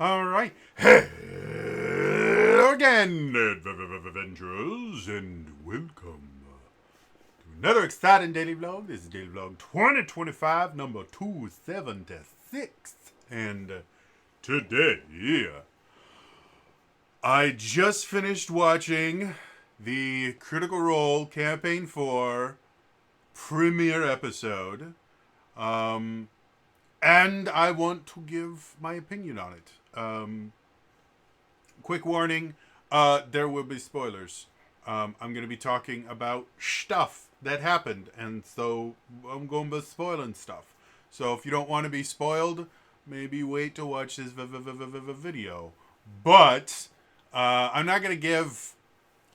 All right. Hello again, adventurers, and welcome to another exciting daily vlog. This is Daily Vlog 2025, number 276. And today, I just finished watching the Critical Role Campaign 4 premiere episode. Um, and I want to give my opinion on it. Quick warning, there will be spoilers. I'm going to be talking about stuff that happened, and so I'm going to be spoiling stuff. So if you don't want to be spoiled, maybe wait to watch this video. But I'm not going to give,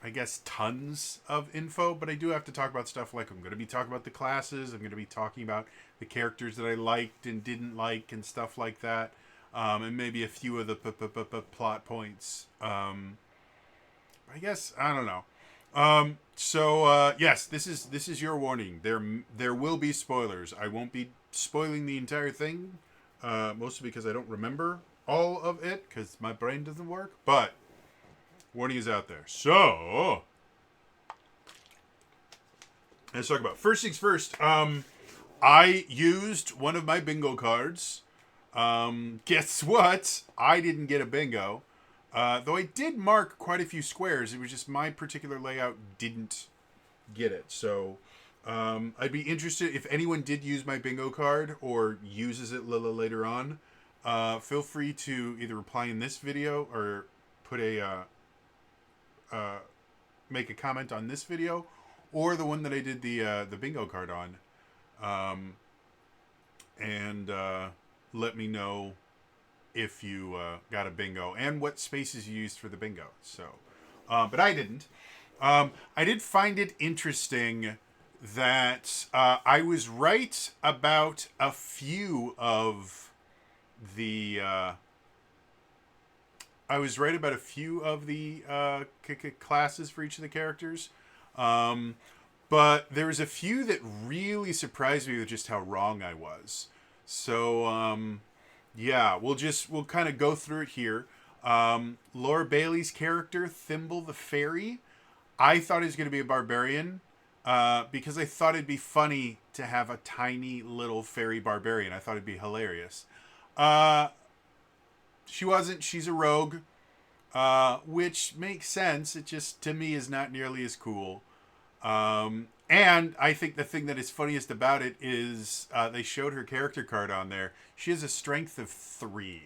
I guess, tons of info, but I do have to talk about stuff like I'm going to be talking about the classes. I'm going to be talking about the characters that I liked and didn't like and stuff like that. And maybe a few of the plot points. I guess I don't know. Yes, this is your warning. There will be spoilers. I won't be spoiling the entire thing, mostly because I don't remember all of it because my brain doesn't work. But warning is out there. So let's talk about first things first. I used one of my bingo cards. Guess what? I didn't get a bingo. Though I did mark quite a few squares. It was just my particular layout didn't get it. So I'd be interested if anyone did use my bingo card or uses it later on. Feel free to either reply in this video or put make a comment on this video or the one that I did the bingo card on. And let me know if you got a bingo and what spaces you used for the bingo. So, but I didn't. I did find it interesting that I was right about a few of the. I was right about a few of the classes for each of the characters. But there was a few that really surprised me with just how wrong I was. So yeah, we'll kind of go through it here. Laura Bailey's character, Thimble the Fairy, I thought he was going to be a barbarian because I thought it'd be funny to have a tiny little fairy barbarian. I thought it'd be hilarious. Uh, she wasn't. She's a rogue, which makes sense. It just to me is not nearly as cool. And I think the thing that is funniest about it is they showed her character card on there. She has a strength of 3.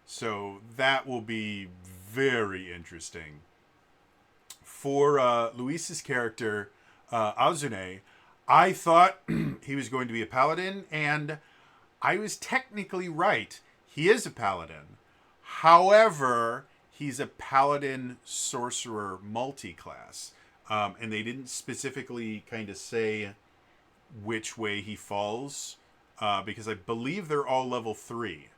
So that will be very interesting. For Luis's character, Azune, I thought he was going to be a paladin, and I was technically right. He is a paladin. However, he's a paladin sorcerer multi-class. And they didn't specifically kind of say which way he falls because I believe they're all level 3.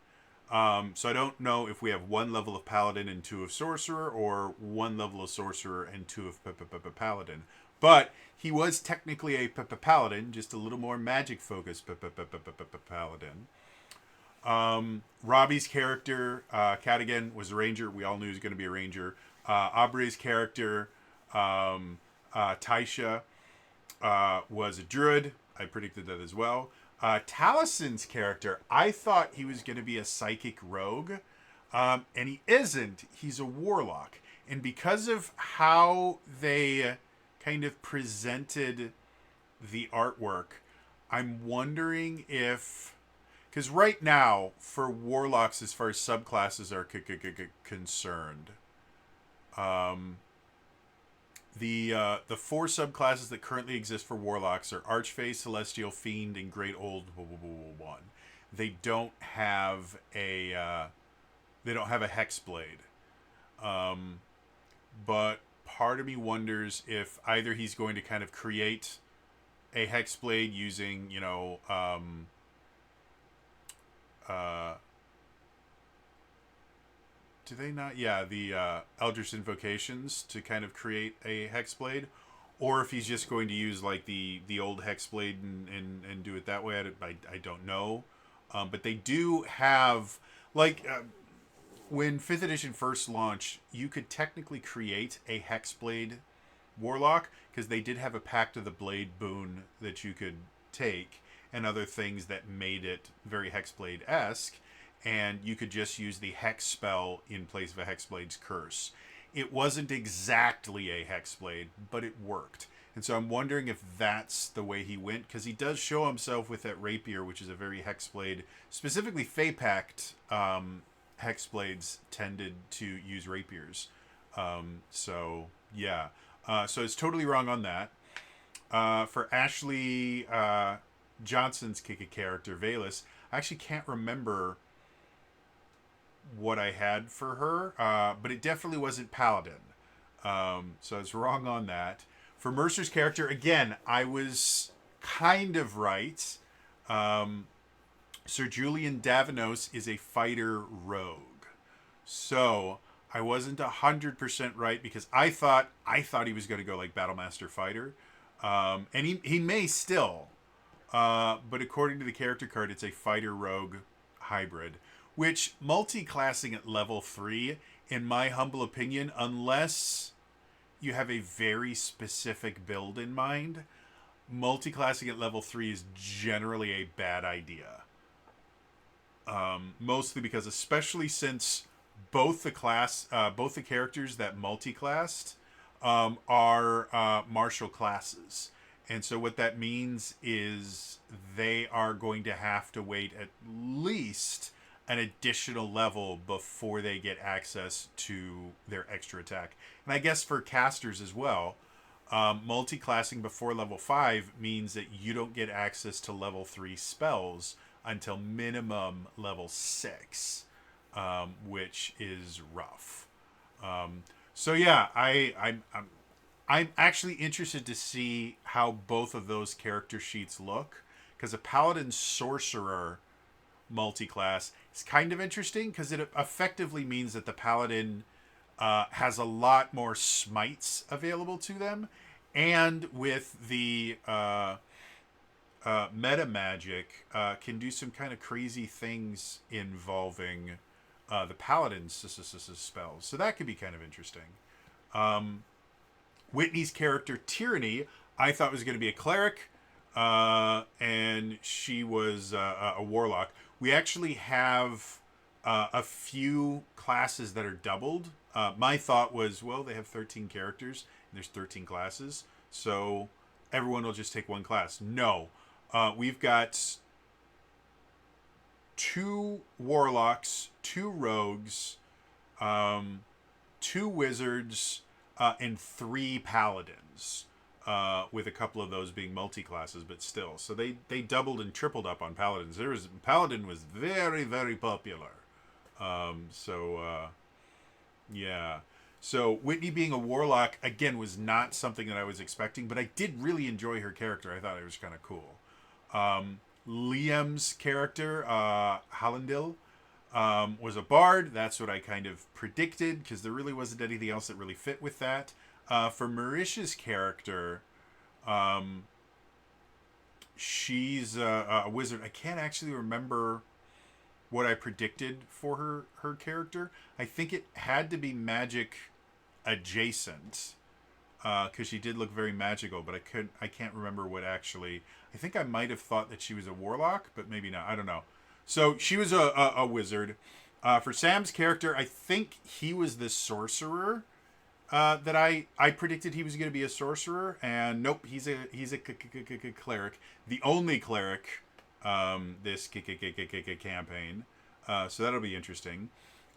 So I don't know if we have one level of paladin and 2 of sorcerer or one level of sorcerer and 2 of paladin. But he was technically a paladin, just a little more magic focused paladin. Robbie's character, Cadigan, was a ranger. We all knew he was going to be a ranger. Aubrey's character, Taisha, was a druid. I predicted that as well. Talison's character, I thought he was going to be a psychic rogue, and he isn't. He's a warlock. And because of how they kind of presented the artwork, I'm wondering if. Because right now, for warlocks, as far as subclasses are concerned, the 4 subclasses that currently exist for warlocks are Archfey, Celestial, Fiend, and Great Old One. They don't have a hexblade. But part of me wonders if either he's going to kind of create a hexblade using do they not? Yeah, the Eldritch Invocations to kind of create a Hexblade. Or if he's just going to use like the old Hexblade and do it that way. I don't know. But they do have, like, when 5th edition first launched, you could technically create a Hexblade Warlock because they did have a Pact of the Blade boon that you could take and other things that made it very Hexblade-esque, and you could just use the Hex spell in place of a Hexblade's curse. It wasn't exactly a Hexblade, but it worked. And so I'm wondering if that's the way he went, because he does show himself with that rapier, which is a very Hexblade, specifically Fey Pact Hexblades tended to use rapiers. So, yeah. So it's totally wrong on that. For Ashley Johnson's Kika character, Valus, I actually can't remember what I had for her, but it definitely wasn't Paladin. So I was wrong on that. For Mercer's character, again, I was kind of right. Sir Julian Davinos is a fighter rogue. So I wasn't 100% right because I thought he was going to go like Battlemaster Fighter. And he may still. But according to the character card, it's a fighter rogue hybrid. Which, multi-classing at level 3, in my humble opinion, unless you have a very specific build in mind, multi-classing at level 3 is generally a bad idea. Mostly because, especially since both the characters that multi-classed are martial classes. And so what that means is they are going to have to wait at least an additional level before they get access to their extra attack. And I guess for casters as well, multi-classing before level 5 means that you don't get access to level 3 spells until minimum level 6, which is rough. So yeah, I'm actually interested to see how both of those character sheets look, because a Paladin Sorcerer multi-class is kind of interesting because it effectively means that the Paladin has a lot more smites available to them, and with the meta magic can do some kind of crazy things involving the Paladin's spells. So that could be kind of interesting. Whitney's character, Tyranny, I thought was going to be a cleric, and she was a warlock. We actually have a few classes that are doubled. My thought was, well, they have 13 characters, and there's 13 classes, so everyone will just take one class. No. We've got 2 warlocks, 2 rogues, 2 wizards, and 3 paladins, with a couple of those being multi-classes, but still. So they doubled and tripled up on paladins. Paladin was very, very popular. Yeah. So Whitney being a warlock, again, was not something that I was expecting, but I did really enjoy her character. I thought it was kind of cool. Liam's character, Hallandil, was a bard. That's what I kind of predicted, because there really wasn't anything else that really fit with that. For Marisha's character, she's a wizard. I can't actually remember what I predicted for her character. I think it had to be magic adjacent, because she did look very magical, but I can't remember what actually. I think I might have thought that she was a warlock, but maybe not. I don't know. So she was a wizard. For Sam's character, I think he was the sorcerer that I predicted he was going to be a sorcerer, and nope, he's a cleric, the only cleric this campaign. So that'll be interesting.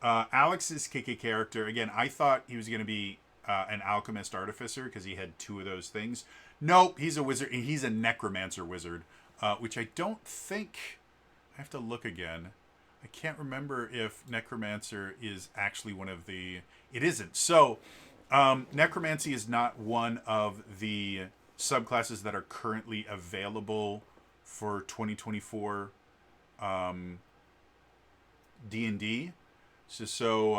Alex's character, again, I thought he was going to be an alchemist artificer because he had 2 of those things. Nope, he's a wizard. He's a necromancer wizard, which I don't think. I have to look again. I can't remember if necromancer is actually one of the. It isn't. So, necromancy is not one of the subclasses that are currently available for 2024 D&D. So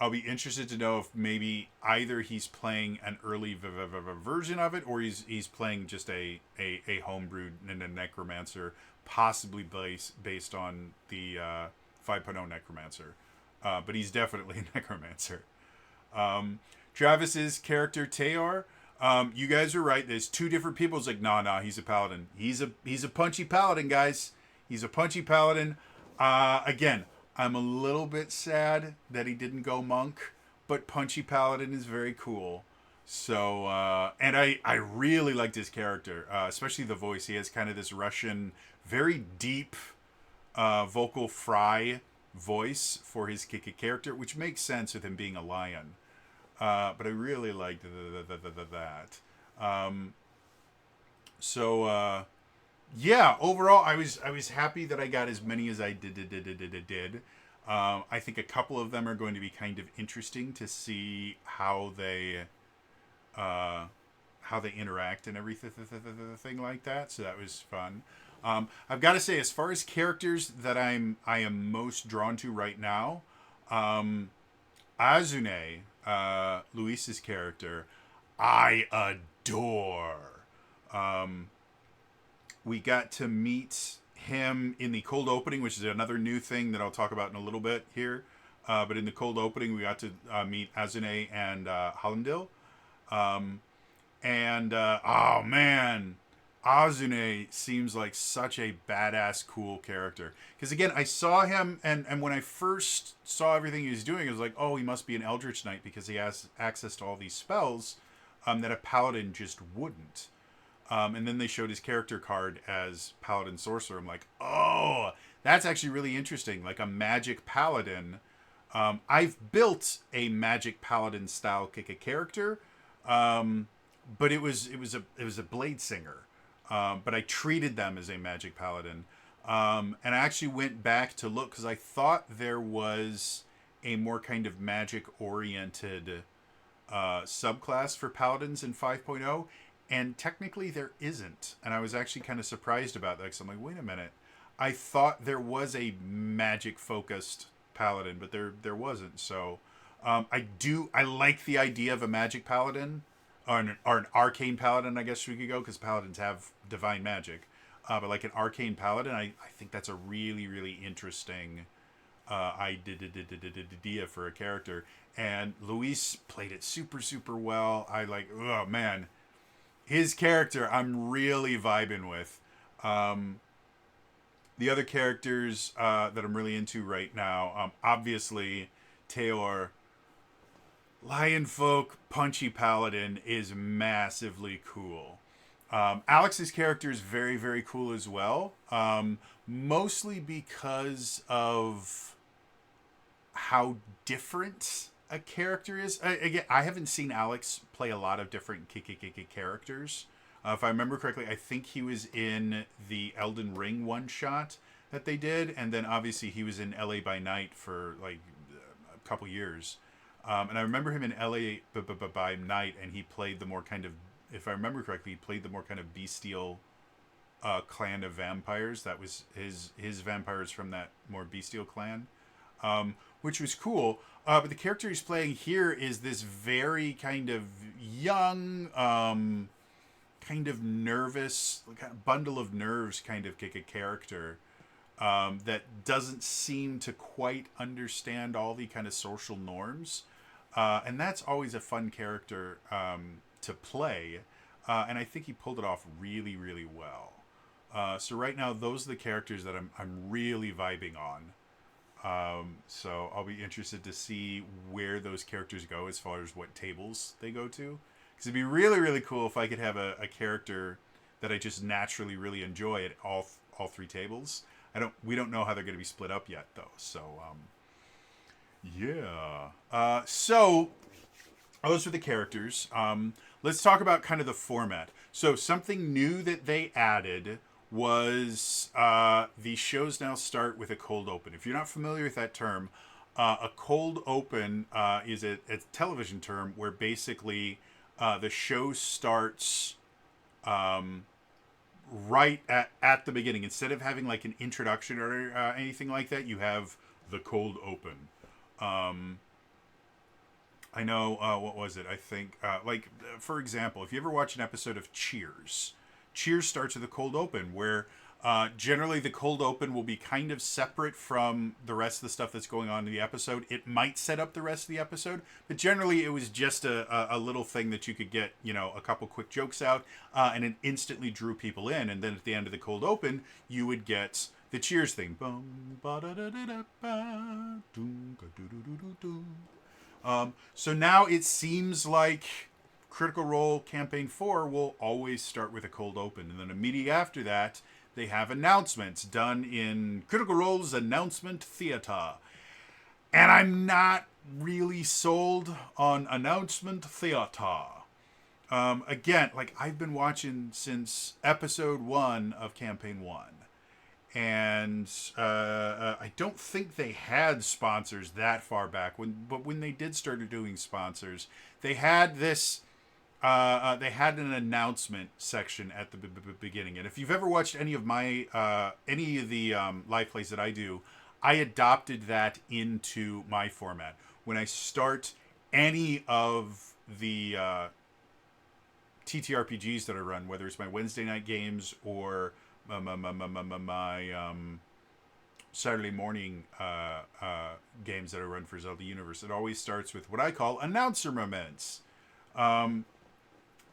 I'll be interested to know if maybe either he's playing an early version of it, or he's playing just a homebrewed necromancer, possibly based on the 5.0 necromancer. but he's definitely a necromancer. Travis's character Teor, you guys are right. There's two different people. It's like, nah, he's a paladin. He's a punchy paladin, guys. He's a punchy paladin. Again, I'm a little bit sad that he didn't go monk, but punchy paladin is very cool. So, and I really liked his character, especially the voice. He has kind of this Russian, very deep, vocal fry voice for his character, which makes sense with him being a lion. But I really liked that. So yeah, overall, I was happy that I got as many as I did. I think a couple of them are going to be kind of interesting to see how they interact and everything like that. So that was fun. I've got to say, as far as characters that I am most drawn to right now, Azune, Luis's character, I adore. We got to meet him in the cold opening, which is another new thing that I'll talk about in a little bit here. But in the cold opening, we got to meet Azune and Hallandil. Oh man, Azune seems like such a badass, cool character. Because again, I saw him, and when I first saw everything he was doing, I was like, oh, he must be an Eldritch Knight because he has access to all these spells that a paladin just wouldn't. And then they showed his character card as Paladin Sorcerer. I'm like, oh, that's actually really interesting. Like a magic paladin. I've built a magic paladin style character, but it was a blade singer. But I treated them as a magic paladin, and I actually went back to look because I thought there was a more kind of magic oriented subclass for paladins in 5.0, and technically there isn't. And I was actually kind of surprised about that because I'm like, wait a minute, I thought there was a magic focused paladin, but there wasn't. So I like the idea of a magic paladin or an arcane paladin, I guess we could go, because paladins have divine magic. But like an arcane paladin, I think that's a really, really interesting idea for a character. And Luis played it super, super well. I like, oh man, his character I'm really vibing with. The other characters that I'm really into right now, obviously, Teor, Lion Folk, Punchy Paladin is massively cool. Alex's character is very, very cool as well. Mostly because of how different a character is. Again, I haven't seen Alex play a lot of different characters. If I remember correctly, I think he was in the Elden Ring one shot that they did, and then obviously he was in LA by Night for like a couple years. And I remember him in LA by Night, and he played the more kind of, if I remember correctly, he played the more kind of bestial clan of vampires. That was his vampires from that more bestial clan, which was cool. But the character he's playing here is this very kind of young, kind of nervous, kind of bundle of nerves kind of a character that doesn't seem to quite understand all the kind of social norms. And that's always a fun character to play. And I think he pulled it off really, really well. So right now, those are the characters that I'm really vibing on. So I'll be interested to see where those characters go as far as what tables they go to. Because it'd be really, really cool if I could have a character that I just naturally really enjoy at all three tables. We don't know how they're going to be split up yet, though. So, yeah. So those are the characters. Let's talk about kind of the format. So something new that they added was the shows now start with a cold open. If you're not familiar with that term, a cold open is a television term where basically the show starts right at the beginning. Instead of having like an introduction or anything like that, you have the cold open. I know, what was it? I think, for example, if you ever watch an episode of Cheers, Cheers starts with a cold open where Generally, the cold open will be kind of separate from the rest of the stuff that's going on in the episode. It might set up the rest of the episode, but generally, it was just a little thing that you could get, a couple quick jokes out, and it instantly drew people in. And then at the end of the cold open, you would get the Cheers thing. So now it seems like Critical Role Campaign 4 will always start with a cold open. And then immediately after that, they have announcements done in Critical Role's announcement theater. And I'm not really sold on announcement theater. Again, like I've been watching since episode 1 of Campaign 1. And I don't think they had sponsors that far back. But when they did start doing sponsors, they had this... they had an announcement section at the beginning, and if you've ever watched any of the live plays that I do, I adopted that into my format. When I start any of the TTRPGs that I run, whether it's my Wednesday night games or my Saturday morning games that I run for Zelda Universe, it always starts with what I call announcer moments.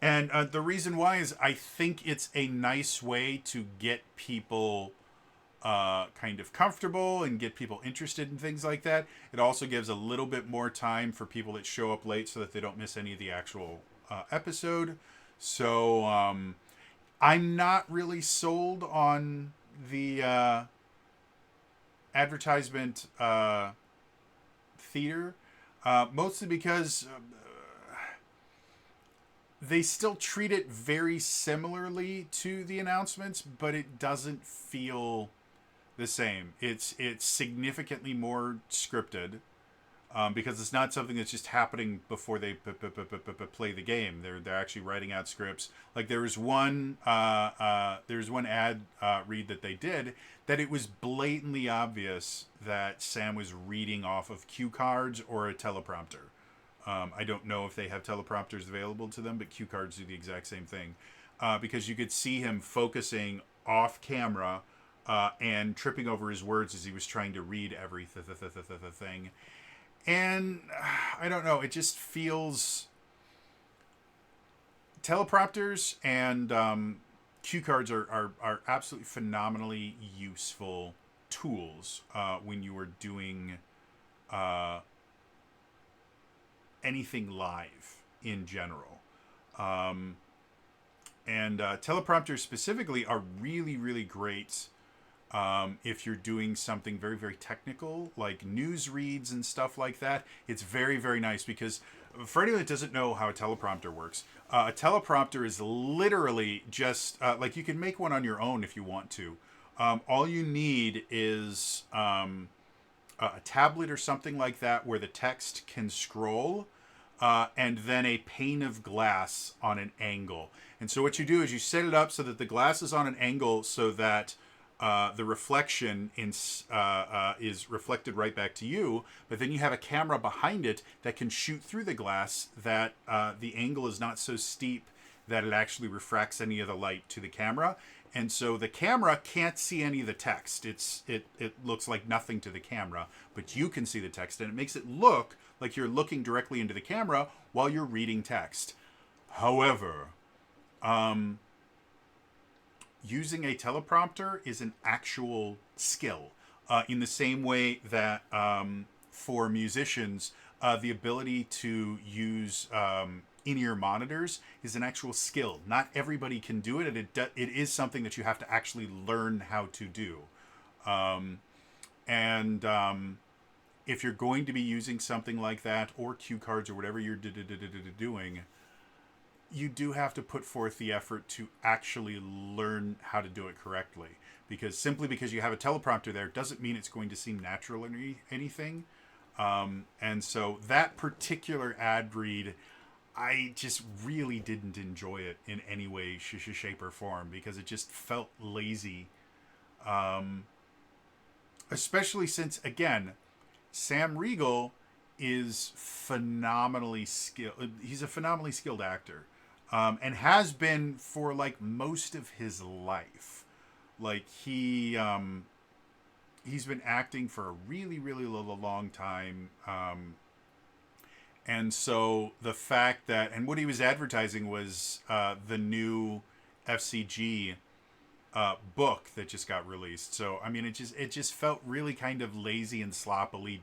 And the reason why is I think it's a nice way to get people kind of comfortable and get people interested in things like that. It also gives a little bit more time for people that show up late so that they don't miss any of the actual episode. So I'm not really sold on the advertisement theater, mostly because... they still treat it very similarly to the announcements, but it doesn't feel the same. It's significantly more scripted because it's not something that's just happening before they play the game. They're actually writing out scripts. Like there was one ad read that they did that it was blatantly obvious that Sam was reading off of cue cards or a teleprompter. I don't know if they have teleprompters available to them, but cue cards do the exact same thing. Because you could see him focusing off camera and tripping over his words as he was trying to read everything. And I don't know, it just feels... Teleprompters and cue cards are absolutely phenomenally useful tools when you are doing... anything live in general. And teleprompters specifically are really, really great if you're doing something very, very technical, like news reads and stuff like that. It's very, very nice because for anyone that doesn't know how a teleprompter works, a teleprompter is literally just, like you can make one on your own if you want to. All you need is a tablet or something like that where the text can scroll, and then a pane of glass on an angle. And so what you do is you set it up so that the glass is on an angle so that the reflection is reflected right back to you, but then you have a camera behind it that can shoot through the glass that the angle is not so steep that it actually refracts any of the light to the camera. And so the camera can't see any of the text. It looks like nothing to the camera, but you can see the text, and it makes it look like you're looking directly into the camera while you're reading text. However, using a teleprompter is an actual skill, in the same way that for musicians, the ability to use in-ear monitors is an actual skill. Not everybody can do it, and it is something that you have to actually learn how to do. If you're going to be using something like that, or cue cards, or whatever you're doing, you do have to put forth the effort to actually learn how to do it correctly. Because simply because you have a teleprompter there doesn't mean it's going to seem natural or anything. And so that particular ad read, I just really didn't enjoy it in any way, shape, or form, because it just felt lazy. Especially since, again, Sam Riegel is phenomenally skilled. He's a phenomenally skilled actor, and has been for like most of his life. Like he's been acting for a really long time. And so the fact that, and what he was advertising was the new FCG book that just got released. So I mean, it just felt really kind of lazy and sloppily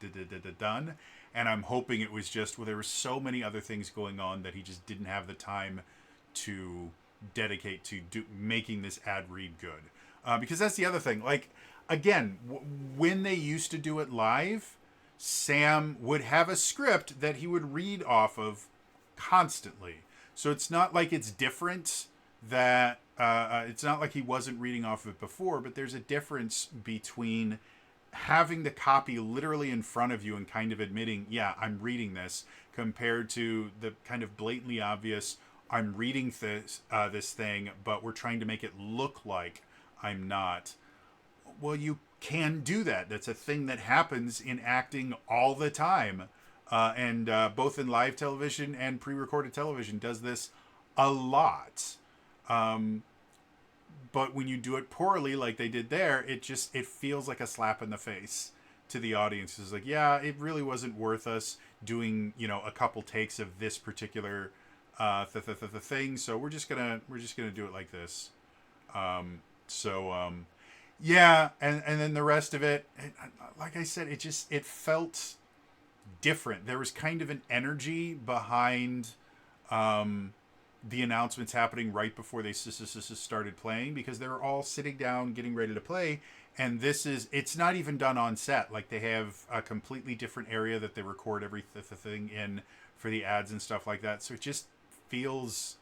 done. And I'm hoping it was just, well, there were so many other things going on that he just didn't have the time to dedicate to making this ad read good. Because that's the other thing. Like, again, when they used to do it live, Sam would have a script that he would read off of constantly. So it's not like it's different, that it's not like he wasn't reading off of it before, but there's a difference between having the copy literally in front of you and kind of admitting, yeah, I'm reading this, compared to the kind of blatantly obvious, I'm reading this thing, but we're trying to make it look like I'm not. Well, you can do that. That's a thing that happens in acting all the time. And both in live television and pre-recorded television does this a lot. But when you do it poorly, like they did there, it feels like a slap in the face to the audience. It's like, yeah, it really wasn't worth us doing, a couple takes of this particular thing. So we're just gonna do it like this. Yeah, and then the rest of it, like I said, it felt different. There was kind of an energy behind the announcements happening right before they started playing, because they were all sitting down getting ready to play. And it's not even done on set. Like, they have a completely different area that they record everything in for the ads and stuff like that. So it just feels,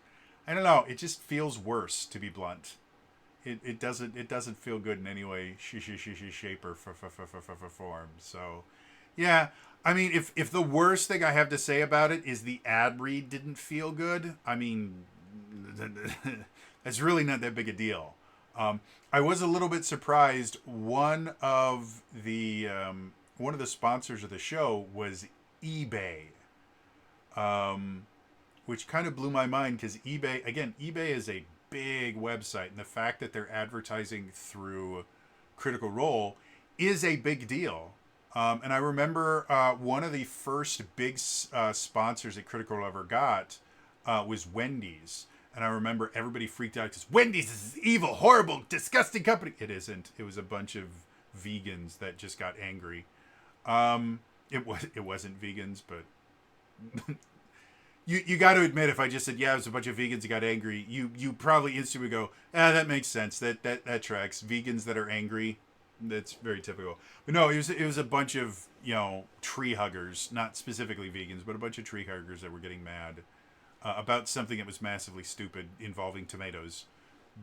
I don't know, it just feels worse, to be blunt. It doesn't feel good in any way, shape or form. So, yeah. I mean, if the worst thing I have to say about it is the ad read didn't feel good, I mean, that's really not that big a deal. I was a little bit surprised. One of the sponsors of the show was eBay, which kind of blew my mind, because eBay is a big website, and the fact that they're advertising through Critical Role is a big deal. And I remember one of the first big sponsors that Critical Role ever got was Wendy's. And I remember everybody freaked out because Wendy's is an evil, horrible, disgusting company. It isn't. It was a bunch of vegans that just got angry. It wasn't vegans, but you got to admit, if I just said, yeah, it was a bunch of vegans that got angry, you probably instantly would go, that makes sense. That tracks. Vegans that are angry, that's very typical. But no, it was a bunch of, tree huggers, not specifically vegans, but a bunch of tree huggers that were getting mad about something that was massively stupid involving tomatoes.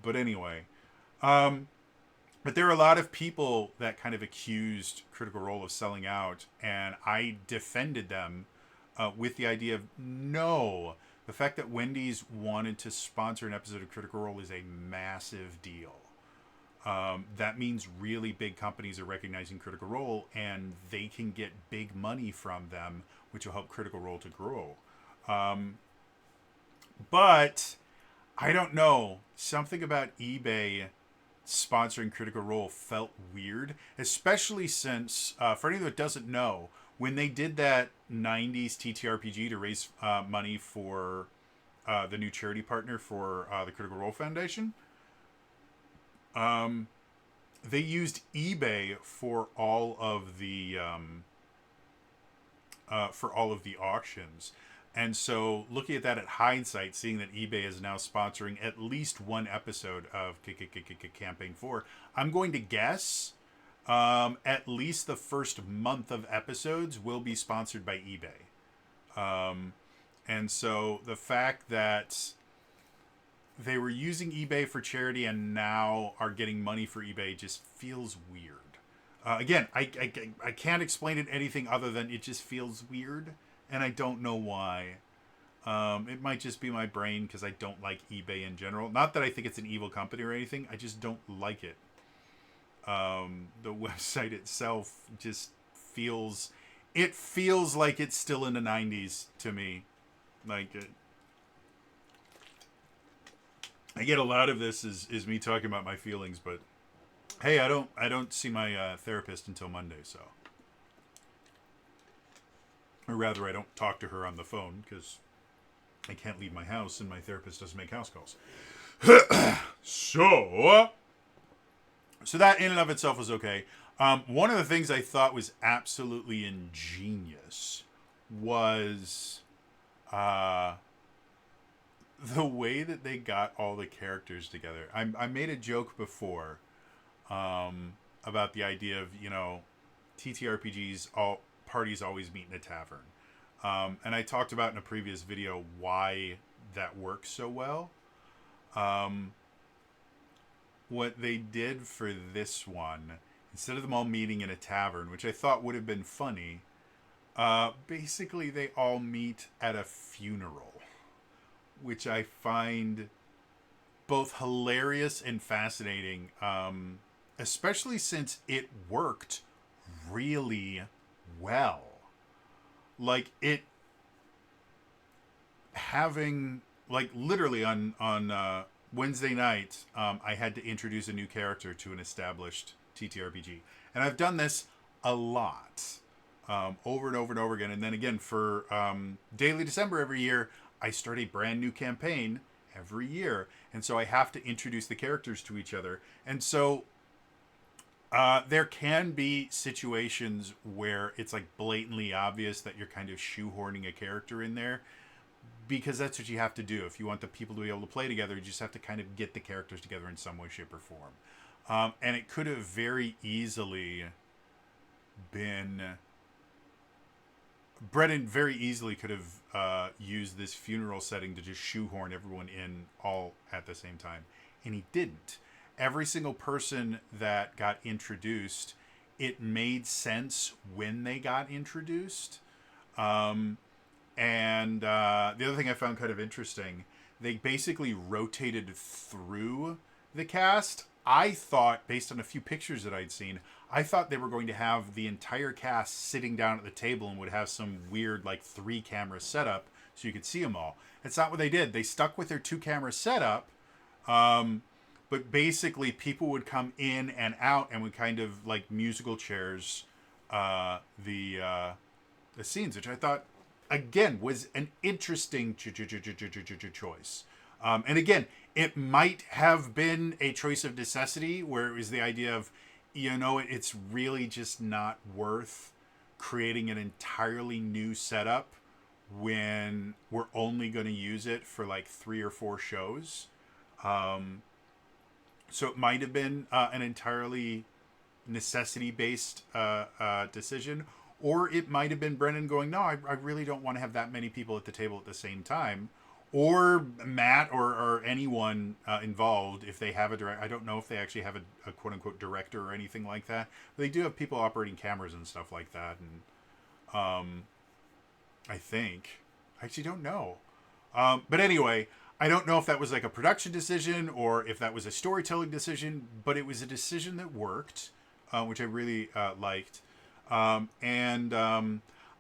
But anyway, but there are a lot of people that kind of accused Critical Role of selling out, and I defended them with the idea of, no, the fact that Wendy's wanted to sponsor an episode of Critical Role is a massive deal. That means really big companies are recognizing Critical Role, and they can get big money from them, which will help Critical Role to grow. But I don't know. Something about eBay sponsoring Critical Role felt weird, especially since, for anyone that doesn't know, when they did that 90s TTRPG to raise money for the new charity partner for the Critical Role Foundation, they used eBay for all of the auctions. And so, looking at that at hindsight, seeing that eBay is now sponsoring at least one episode of Campaign 4, I'm going to guess at least the first month of episodes will be sponsored by eBay. And so, the fact that they were using eBay for charity and now are getting money for eBay just feels weird. Again, I can't explain it anything other than it just feels weird. And I don't know why. It might just be my brain, because I don't like eBay in general. Not that I think it's an evil company or anything. I just don't like it. The website itself just feels... It feels like it's still in the 90s to me. Like, I get a lot of this is me talking about my feelings, but Hey, I don't see my therapist until Monday, so, or rather, I don't talk to her on the phone because I can't leave my house and my therapist doesn't make house calls. So, so that in and of itself was okay. One of the things I thought was absolutely ingenious was uh, the way that they got all the characters together. I made a joke before about the idea of, you know, TTRPGs, all parties always meet in a tavern. And I talked about in a previous video why that works so well. Um, what they did for this one, instead of them all meeting in a tavern, which I thought would have been funny, basically they all meet at a funeral, which I find both hilarious and fascinating, especially since it worked really well. Like it having like literally on Wednesday night, I had to introduce a new character to an established TTRPG, and I've done this a lot, over and over and over again. And then again for Daily December every year, I start a brand new campaign every year, and so I have to introduce the characters to each other. And so there can be situations where it's like blatantly obvious that you're kind of shoehorning a character in there because that's what you have to do. If you want the people to be able to play together, you just have to kind of get the characters together in some way, shape, or form. And it could have very easily been. Brennan very easily could have used this funeral setting to just shoehorn everyone in all at the same time. And he didn't. Every single person that got introduced, it made sense when they got introduced. And the other thing I found kind of interesting, they basically rotated through the cast. I thought, based on a few pictures that I'd seen, I thought they were going to have the entire cast sitting down at the table and would have some weird, like, 3-camera setup so you could see them all. That's not what they did. They stuck with their 2-camera setup, but basically people would come in and out and would kind of, like, musical chairs the scenes, which I thought again was an interesting choice. And again, it might have been a choice of necessity where it was the idea of, you know, it's really just not worth creating an entirely new setup when we're only going to use it for like 3 or 4 shows. So it might have been an entirely necessity based decision, or it might have been Brennan going, no, I really don't want to have that many people at the table at the same time. Or Matt or anyone involved, if they have a direct, I don't know if they actually have a quote unquote director or anything like that. But they do have people operating cameras and stuff like that. And I think, I actually don't know. But anyway, I don't know if that was like a production decision or if that was a storytelling decision, but it was a decision that worked, which I really liked.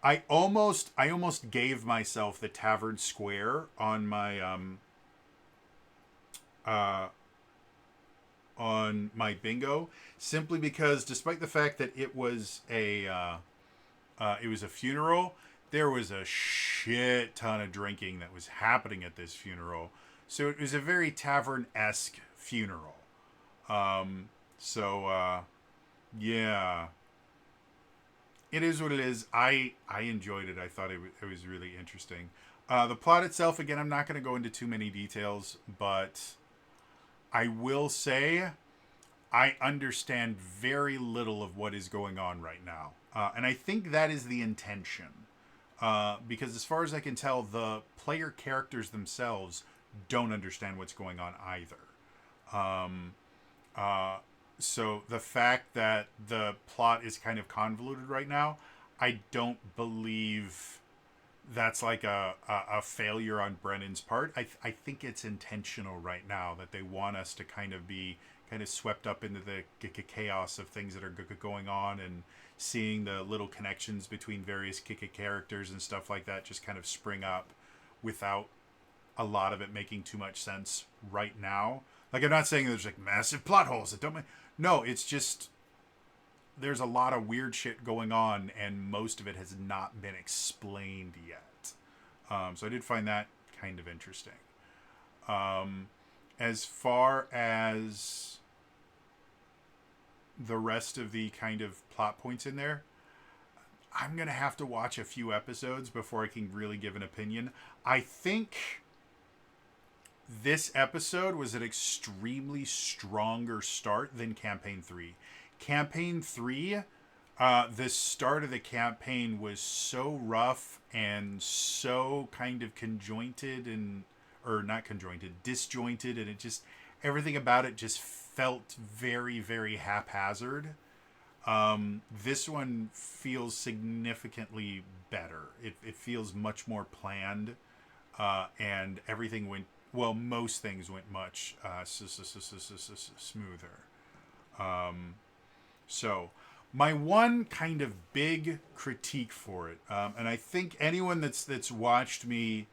I almost gave myself the Tavern Square on my bingo, simply because despite the fact that it was a funeral, there was a shit ton of drinking that was happening at this funeral. So it was a very tavern-esque funeral. Yeah, it is what it is. I enjoyed it. I thought it was really interesting. The plot itself, again, I'm not going to go into too many details, but I will say I understand very little of what is going on right now. And I think that is the intention. Because as far as I can tell, the player characters themselves don't understand what's going on either. Um, so the fact that the plot is kind of convoluted right now, I don't believe that's like a failure on Brennan's part. I think it's intentional right now that they want us to kind of be kind of swept up into the chaos of things that are going on and seeing the little connections between various characters and stuff like that just kind of spring up without a lot of it making too much sense right now. Like, I'm not saying there's like massive plot holes that don't make... No, it's just there's a lot of weird shit going on, and most of it has not been explained yet. So I did find that kind of interesting. As far as the rest of the kind of plot points in there, I'm going to have to watch a few episodes before I can really give an opinion. I think this episode was an extremely stronger start than Campaign 3. Campaign 3, the start of the campaign was so rough and so kind of conjointed and, or not conjointed, disjointed, and it just, everything about it just felt very, very haphazard. This one feels significantly better. It feels much more planned, and everything went well. Most things went much smoother. So, my one kind of big critique for it, and I think anyone that's watched me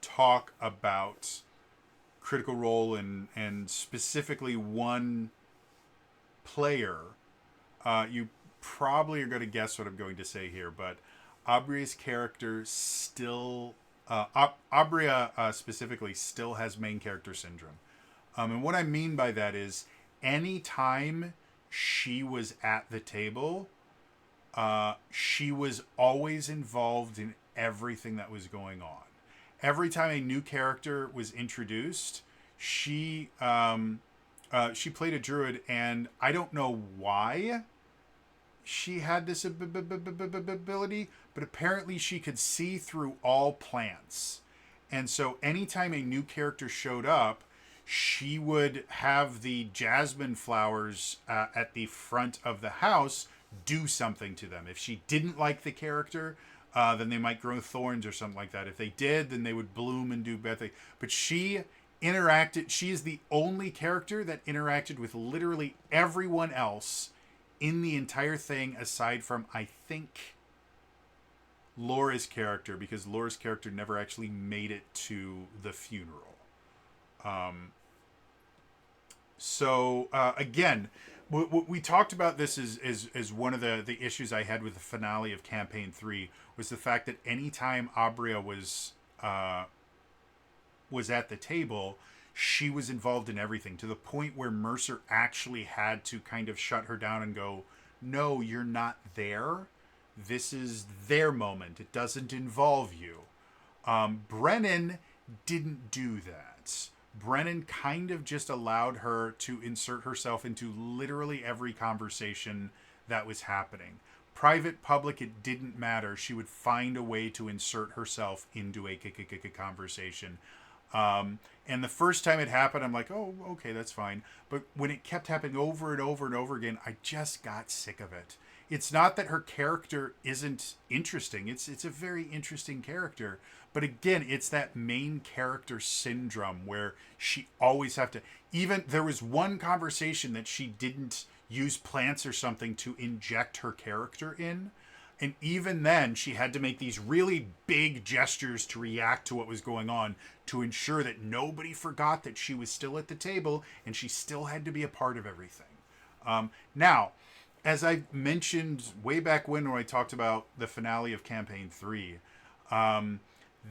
talk about Critical Role and specifically one player, you probably are going to guess what I'm going to say here, but Abria's character still, Abria specifically, still has main character syndrome. And what I mean by that is anytime she was at the table, she was always involved in everything that was going on. Every time a new character was introduced, she played a druid, and I don't know why she had this ability, but apparently she could see through all plants. And so anytime a new character showed up, she would have the jasmine flowers at the front of the house do something to them. If she didn't like the character, then they might grow thorns or something like that. If they did, then they would bloom and do bad things. But she is the only character that interacted with literally everyone else in the entire thing, aside from, I think, Laura's character, because Laura's character never actually made it to the funeral. Again, we talked about this as one of the issues I had with the finale of Campaign 3 was the fact that anytime Abria was at the table, she was involved in everything, to the point where Mercer actually had to kind of shut her down and go, no, you're not there. This is their moment. It doesn't involve you. Brennan didn't do that. Brennan kind of just allowed her to insert herself into literally every conversation that was happening. Private, public, it didn't matter. She would find a way to insert herself into a conversation. And the first time it happened, I'm like, oh, okay, that's fine. But when it kept happening over and over and over again, I just got sick of it. It's not that her character isn't interesting. It's a very interesting character. But again, it's that main character syndrome where she always have to... Even there was one conversation that she didn't use plants or something to inject her character in. And even then, she had to make these really big gestures to react to what was going on to ensure that nobody forgot that she was still at the table and she still had to be a part of everything. Now, as I mentioned way back when I talked about the finale of Campaign 3,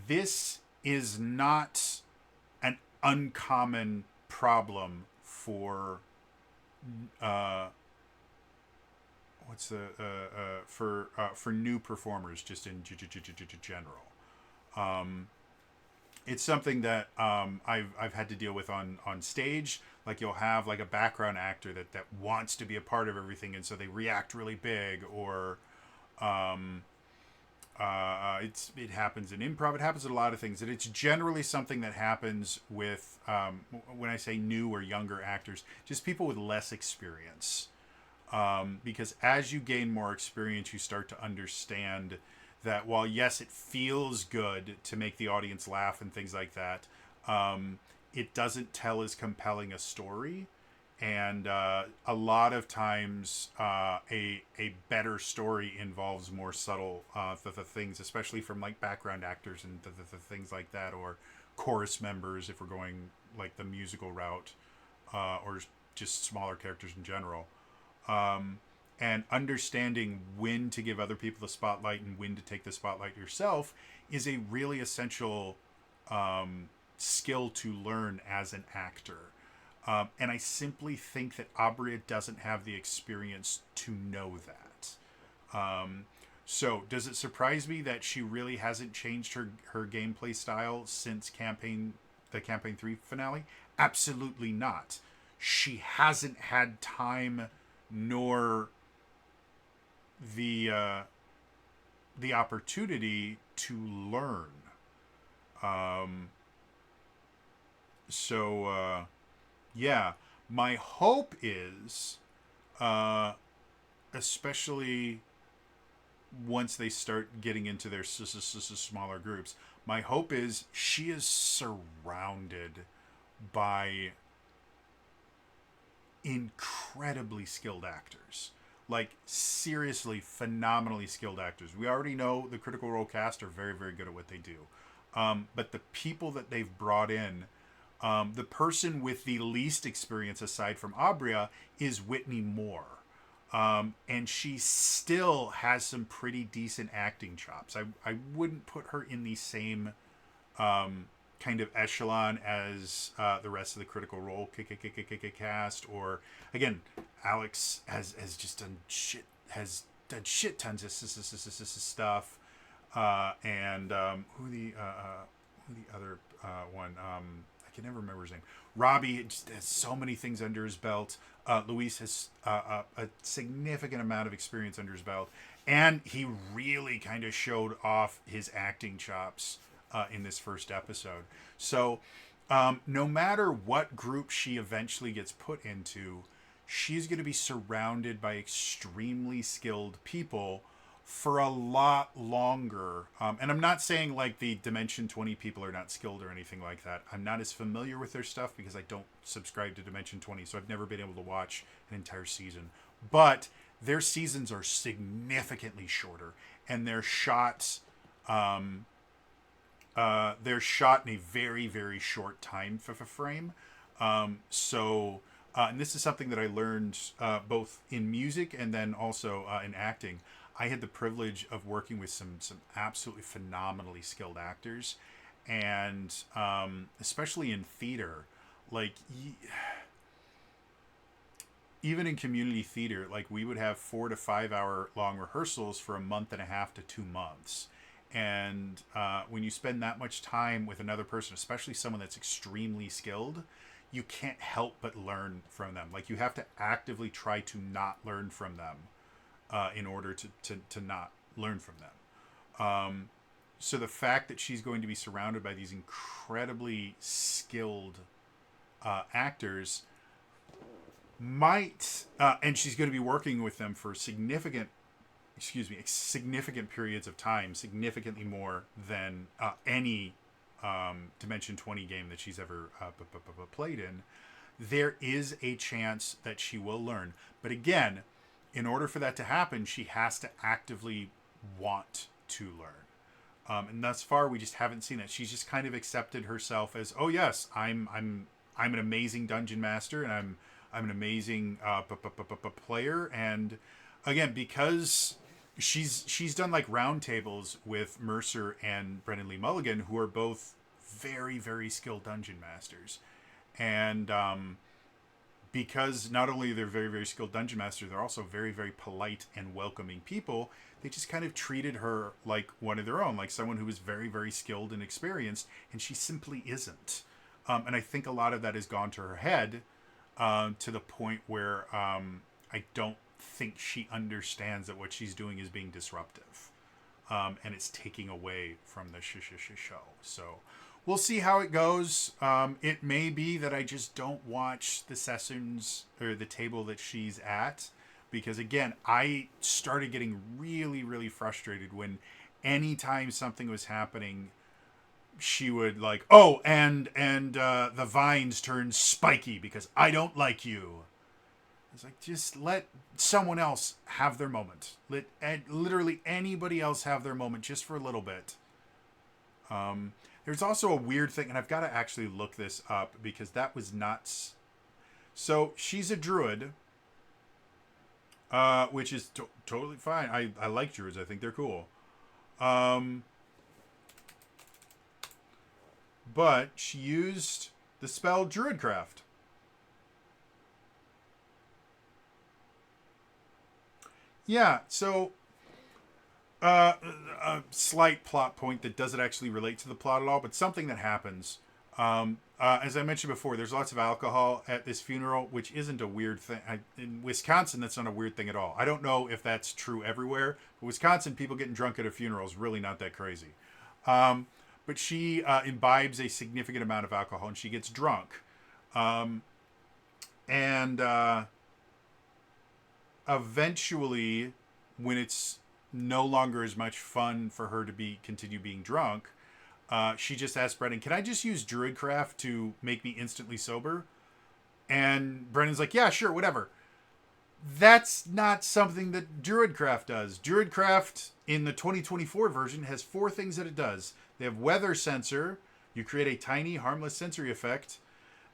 this is not an uncommon problem for for new performers, just in general. It's something that I've had to deal with on stage. Like, you'll have like a background actor that wants to be a part of everything, and so they react really big, or it happens in improv. It happens in a lot of things, and it's generally something that happens with when I say new or younger actors, just people with less experience. Because as you gain more experience, you start to understand that while, yes, it feels good to make the audience laugh and things like that, it doesn't tell as compelling a story. And a lot of times a better story involves more subtle the things, especially from like background actors and the things like that, or chorus members if we're going like the musical route, or just smaller characters in general. And understanding when to give other people the spotlight and when to take the spotlight yourself is a really essential skill to learn as an actor. And I simply think that Abria doesn't have the experience to know that. So, does it surprise me that she really hasn't changed her gameplay style since the campaign 3 finale? Absolutely not. She hasn't had time nor the opportunity to learn. Um, so yeah, my hope is, especially once they start getting into their smaller groups, my hope is she is surrounded by incredibly skilled actors. Like, seriously, phenomenally skilled actors. We already know the Critical Role cast are very, very good at what they do. But the people that they've brought in, the person with the least experience aside from Abria is Whitney Moore. And she still has some pretty decent acting chops. I wouldn't put her in the same kind of echelon as the rest of the Critical Role cast, or again, Alex has just done shit tons of stuff, and who the other one, I can never remember his name. Robbie just has so many things under his belt. Luis has a significant amount of experience under his belt, and he really kind of showed off his acting chops in this first episode. So no matter what group she eventually gets put into, she's going to be surrounded by extremely skilled people for a lot longer. And I'm not saying like the Dimension 20 people are not skilled or anything like that. I'm not as familiar with their stuff because I don't subscribe to Dimension 20, so I've never been able to watch an entire season. But their seasons are significantly shorter, and they're shot they're shot in a very, very short time frame. And this is something that I learned both in music and then also in acting. I had the privilege of working with some absolutely phenomenally skilled actors, and especially in theater, like even in community theater, like we would have 4 to 5 hour long rehearsals for a month and a half to 2 months. And when you spend that much time with another person, especially someone that's extremely skilled, you can't help but learn from them. Like, you have to actively try to not learn from them in order to not learn from them. So the fact that she's going to be surrounded by these incredibly skilled actors might, and she's going to be working with them for significant periods of time, significantly more than any Dimension 20 game that she's ever played in, there is a chance that she will learn. But again, in order for that to happen, she has to actively want to learn. And thus far, we just haven't seen that. She's just kind of accepted herself as, oh yes, I'm an amazing dungeon master, and I'm an amazing player. And again, because she's done like roundtables with Mercer and Brendan Lee Mulligan, who are both very, very skilled dungeon masters. And because not only they're very, very skilled dungeon masters, they're also very, very polite and welcoming people. They just kind of treated her like one of their own, like someone who was very, very skilled and experienced, and she simply isn't. And I think a lot of that has gone to her head to the point where I don't think she understands that what she's doing is being disruptive, and it's taking away from the show. So we'll see how it goes. It may be that I just don't watch the sessions or the table that she's at, because again, I started getting really, really frustrated when anytime something was happening, she would like, oh, and the vines turn spiky because I don't like you. It's like, just let someone else have their moment. Let literally anybody else have their moment just for a little bit. There's also a weird thing, and I've got to actually look this up because that was nuts. So she's a druid, which is totally fine. I like druids. I think they're cool. Um, but she used the spell Druidcraft. Yeah, so a slight plot point that doesn't actually relate to the plot at all, but something that happens. As I mentioned before, there's lots of alcohol at this funeral, which isn't a weird thing. In Wisconsin, that's not a weird thing at all. I don't know if that's true everywhere, but Wisconsin, people getting drunk at a funeral is really not that crazy. Um, but she imbibes a significant amount of alcohol and she gets drunk. Um, and eventually, when it's no longer as much fun for her to continue being drunk, she just asked Brennan, "Can I just use Druidcraft to make me instantly sober?" And Brennan's like, "Yeah, sure, whatever." That's not something that Druidcraft does. Druidcraft in the 2024 version has four things that it does. They have Weather Sensor. You create a tiny, harmless sensory effect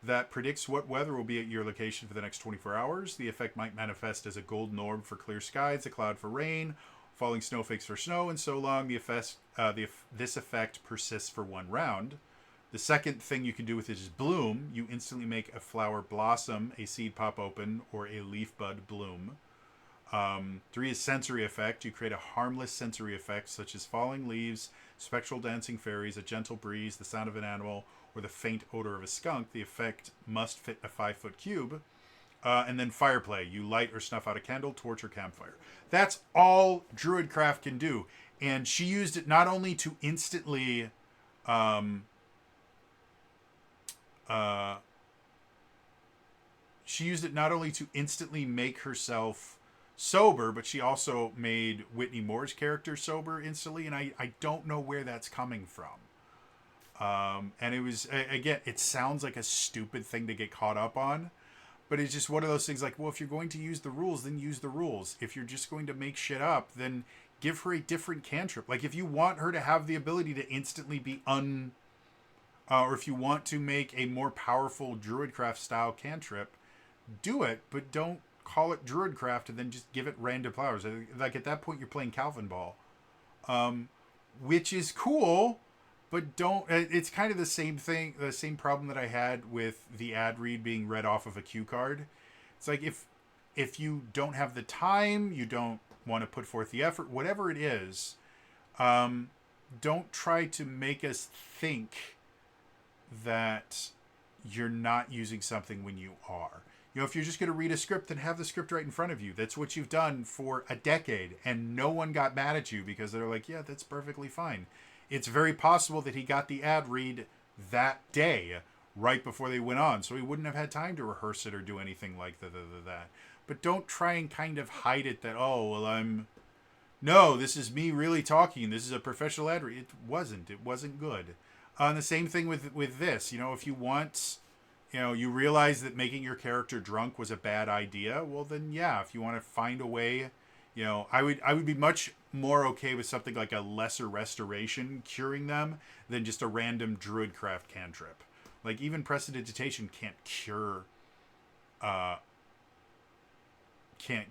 that predicts what weather will be at your location for the next 24 hours. The effect might manifest as a golden orb for clear skies, a cloud for rain, falling snowflakes for snow, and so long this effect persists for one round. The second thing you can do with it is bloom. You instantly make a flower blossom, a seed pop open, or a leaf bud bloom. Three is sensory effect. You create a harmless sensory effect such as falling leaves, spectral dancing fairies, a gentle breeze, the sound of an animal, or the faint odor of a skunk. The effect must fit a 5-foot cube. And then fire play. You light or snuff out a candle, torch, or campfire. That's all Druidcraft can do. And she used it not only to instantly um, uh, she used it not only to instantly make herself sober, but she also made Whitney Moore's character sober instantly. And I don't know where that's coming from. And it was, again, it sounds like a stupid thing to get caught up on. But it's just one of those things like, well, if you're going to use the rules, then use the rules. If you're just going to make shit up, then give her a different cantrip. Like, if you want her to have the ability to instantly be or if you want to make a more powerful Druidcraft style cantrip, do it, but don't call it Druidcraft and then just give it random powers. Like, at that point, you're playing Calvin Ball, which is cool, but don't. It's kind of the same thing, the same problem that I had with the ad read being read off of a cue card. It's like if you don't have the time, you don't want to put forth the effort, whatever it is, don't try to make us think that you're not using something when you are. You know, if you're just going to read a script, then have the script right in front of you. That's what you've done for a decade, and no one got mad at you because they're like, yeah, that's perfectly fine. It's very possible that he got the ad read that day, right before they went on, so he wouldn't have had time to rehearse it or do anything like that. But don't try and kind of hide it that, oh, well, no, this is me really talking. This is a professional ad read. It wasn't. It wasn't good. And the same thing with this. You know, if you want, you know, you realize that making your character drunk was a bad idea, well then yeah, if you want to find a way, you know, I would be much more okay with something like a lesser restoration curing them than just a random Druidcraft cantrip. Like even Prestidigitation can't cure uh can't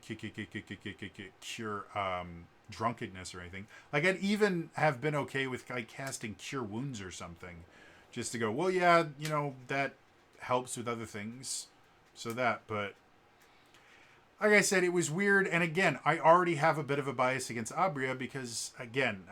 cure drunkenness or anything. Like I'd even have been okay with like casting Cure Wounds or something, just to go, well, yeah, you know that helps with other things, so that. But like I said, it was weird, and again, I already have a bit of a bias against Abria because again,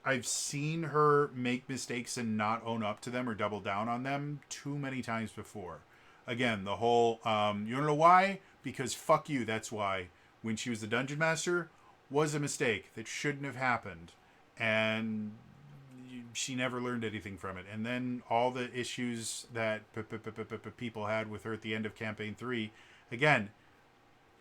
I've seen her make mistakes and not own up to them or double down on them too many times before. Again, the whole you don't know why? Because fuck you, that's why. When she was the dungeon master was a mistake that shouldn't have happened. And she never learned anything from it. And then all the issues that people had with her at the end of campaign 3, again,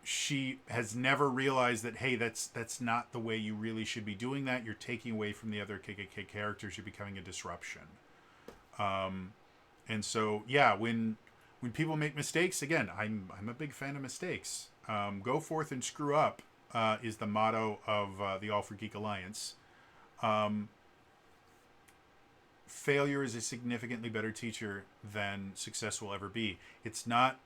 she has never realized that, hey, that's not the way you really should be doing that. You're taking away from the other KKK characters. You're becoming a disruption. And so, yeah, when people make mistakes, again, I'm a big fan of mistakes. Go forth and screw up is the motto of the All for Geek Alliance. Failure is a significantly better teacher than success will ever be. It's not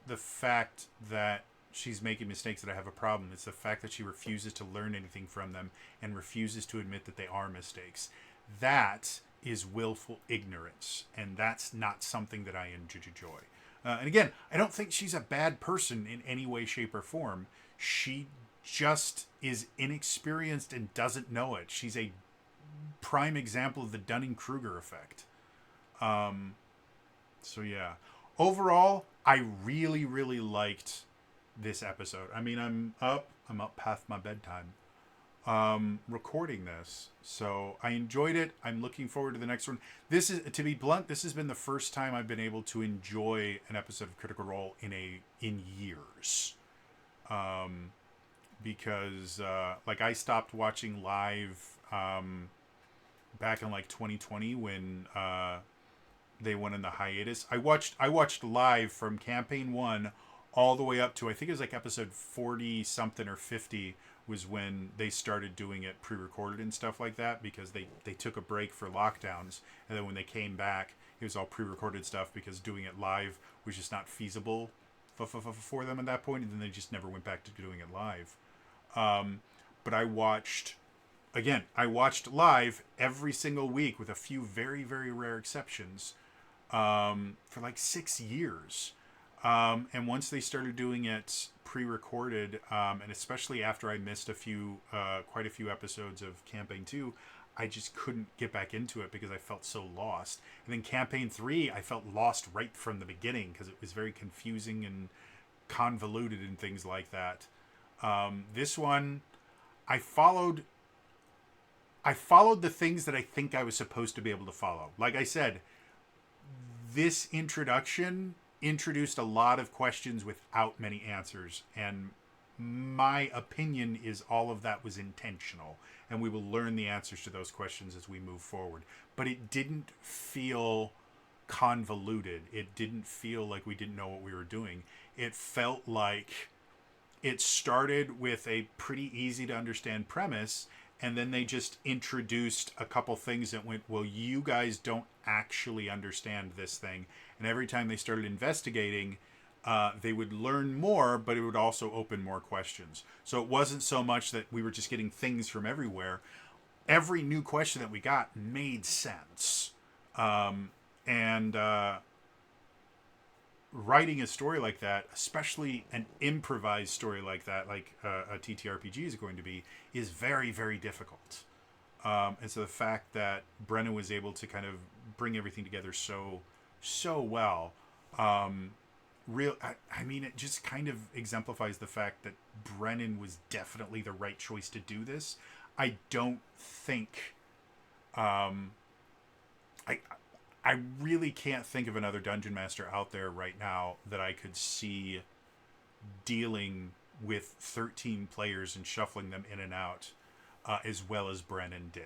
the fact that she's making mistakes that I have a problem. It's the fact that she refuses to learn anything from them and refuses to admit that they are mistakes. That is willful ignorance, and that's not something that I enjoy. And again, I don't think she's a bad person in any way, shape, or form. She just is inexperienced and doesn't know it. She's a prime example of the Dunning-Kruger effect. So yeah, overall, I really, really liked this episode. I mean, I'm up past my bedtime, recording this, so I enjoyed it. I'm looking forward to the next one. This is, to be blunt, this has been the first time I've been able to enjoy an episode of Critical Role in years. Because like I stopped watching live back in like 2020 when they went in the hiatus. I watched live from campaign 1 all the way up to, I think it was like episode 40 something or 50 was when they started doing it pre-recorded and stuff like that, because they took a break for lockdowns, and then when they came back it was all pre-recorded stuff because doing it live was just not feasible for them at that point, and then they just never went back to doing it live. But I watched live every single week with a few very, very rare exceptions for like 6 years. And once they started doing it pre-recorded, and especially after I missed quite a few episodes of Campaign 2, I just couldn't get back into it because I felt so lost. And then Campaign 3, I felt lost right from the beginning because it was very confusing and convoluted and things like that. This one, I followed the things that I think I was supposed to be able to follow. Like I said, this introduction introduced a lot of questions without many answers, and my opinion is all of that was intentional, and we will learn the answers to those questions as we move forward. But it didn't feel convoluted. It didn't feel like we didn't know what we were doing. It felt like it started with a pretty easy to understand premise, and then they just introduced a couple things that went, well, you guys don't actually understand this thing. And every time they started investigating, they would learn more, but it would also open more questions. So it wasn't so much that we were just getting things from everywhere. Every new question that we got made sense. Writing a story like that, especially an improvised story like that, like a TTRPG is going to be, is very, very difficult. And so the fact that Brennan was able to kind of bring everything together so well, I mean, it just kind of exemplifies the fact that Brennan was definitely the right choice to do this. I don't think, I really can't think of another dungeon master out there right now that I could see dealing with 13 players and shuffling them in and out as well as Brennan did.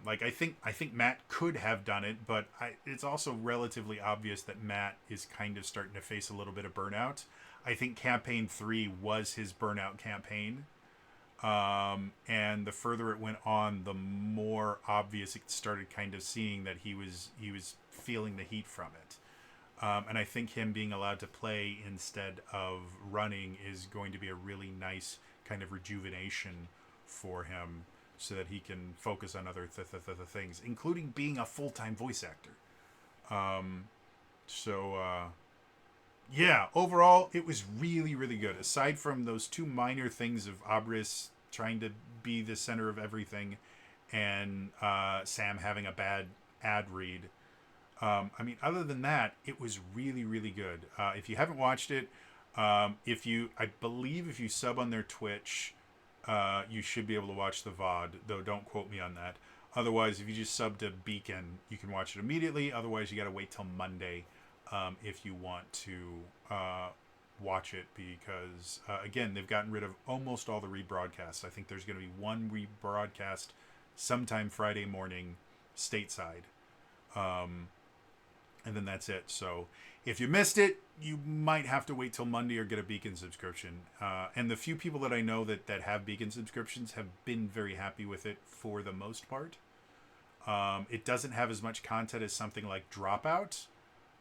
Like I think Matt could have done it, but it's also relatively obvious that Matt is kind of starting to face a little bit of burnout. I think campaign 3 was his burnout campaign. And the further it went on, the more obvious it started kind of seeing that he was feeling the heat from it. And I think him being allowed to play instead of running is going to be a really nice kind of rejuvenation for him, so that he can focus on other things, including being a full-time voice actor. Yeah, overall, it was really, really good. Aside from those two minor things of Abris trying to be the center of everything and Sam having a bad ad read. I mean, other than that, it was really, really good. If you haven't watched it, I believe if you sub on their Twitch, you should be able to watch the VOD, though don't quote me on that. Otherwise, if you just sub to Beacon, you can watch it immediately. Otherwise, you got to wait till Monday if you want to watch it, because, again, they've gotten rid of almost all the rebroadcasts. I think there's going to be one rebroadcast sometime Friday morning stateside. And then that's it. So if you missed it, you might have to wait till Monday or get a Beacon subscription. And the few people that I know that have Beacon subscriptions have been very happy with it for the most part. It doesn't have as much content as something like Dropout.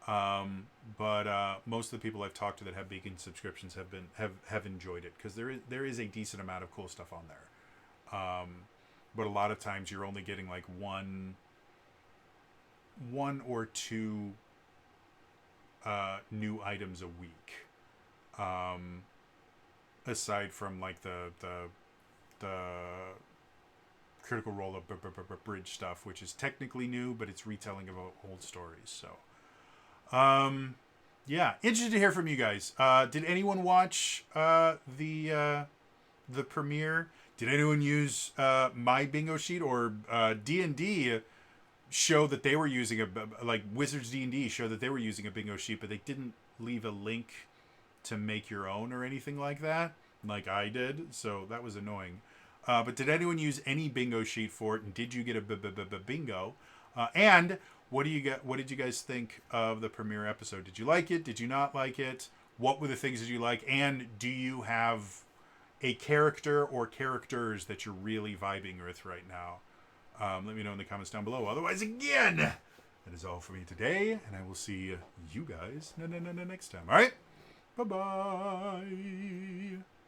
But most of the people I've talked to that have Beacon subscriptions have enjoyed it because there is a decent amount of cool stuff on there. But a lot of times you're only getting like one or two new items a week. Aside from like the Critical Role bridge stuff, which is technically new, but it's retelling of old stories. So, yeah, interested to hear from you guys. Did anyone watch the premiere? Did anyone use my bingo sheet or D&D? Show that they were using like Wizards D&D show that they were using a bingo sheet, but they didn't leave a link to make your own or anything like that, like I did. So that was annoying. But did anyone use any bingo sheet for it? And did you get a bingo? And what did you guys think of the premiere episode? Did you like it? Did you not like it? What were the things that you like? And do you have a character or characters that you're really vibing with right now? Let me know in the comments down below. Otherwise, again, that is all for me today, and I will see you guys next time. All right? Bye-bye.